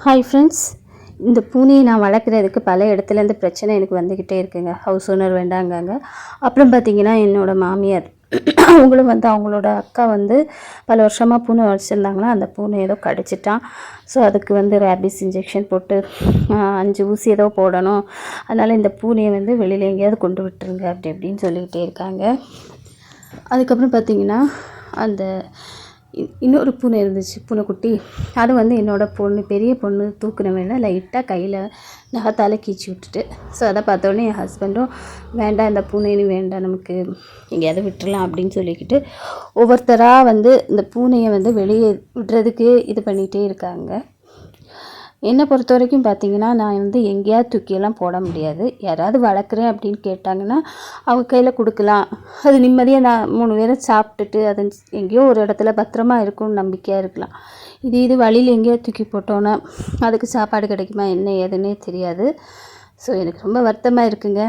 Hi friends, இந்த பூனையை நான் வளர்க்குறதுக்கு பல இடத்துலேருந்து பிரச்சனை எனக்கு வந்துக்கிட்டே இருக்குங்க. ஹவுஸ் ஓனர் வேண்டாங்காங்க. அப்புறம் பார்த்திங்கன்னா என்னோடய மாமியார் அவங்களும் அவங்களோட அக்கா பல வருஷமாக பூனை வச்சுருந்தாங்களா, அந்த பூனை ஏதோ கடிச்சிட்டான். ஸோ அதுக்கு ரேபிஸ் இன்ஜெக்ஷன் போட்டு 5 ஊசி ஏதோ போடணும். அதனால் இந்த பூனையை வெளியில் எங்கேயாவது கொண்டு விட்டுருங்க அப்படி இப்படின்னு சொல்லிக்கிட்டே இருக்காங்க. அதுக்கப்புறம் பார்த்திங்கன்னா அந்த இன்னொரு பூனை இருந்துச்சு, பூனைக்குட்டி. அது என்னோடய பொண்ணு, பெரிய பொண்ணு தூக்குன வேலை லைட்டாக கையில் நகத்தால் கீச்சி விட்டுட்டு. ஸோ அதை பார்த்தோன்னே என் ஹஸ்பண்டும் வேண்டாம், இந்த பூனைன்னு வேண்டாம், நமக்கு எங்கேயாவது விட்டுறலாம் அப்படின்னு சொல்லிக்கிட்டு ஒவ்வொருத்தராக இந்த பூனையை வெளியே விடுறதுக்கு இது பண்ணிகிட்டே இருக்காங்க. என்னை பொறுத்த வரைக்கும் பார்த்திங்கன்னா, நான் எங்கேயாவது தூக்கியெல்லாம் போட முடியாது. யாராவது வளர்க்குறேன் அப்படின்னு கேட்டாங்கன்னா அவங்க கையில் கொடுக்கலாம். அது நிம்மதியாக நான் 3 பேரை சாப்பிட்டுட்டு அது எங்கேயோ ஒரு இடத்துல பத்திரமா இருக்கும்னு நம்பிக்கையாக இருக்கலாம். இது வழியில் எங்கேயோ தூக்கி போட்டோன்னா அதுக்கு சாப்பாடு கிடைக்குமா என்ன ஏதுன்னே தெரியாது. ஸோ எனக்கு ரொம்ப வருத்தமாக இருக்குங்க.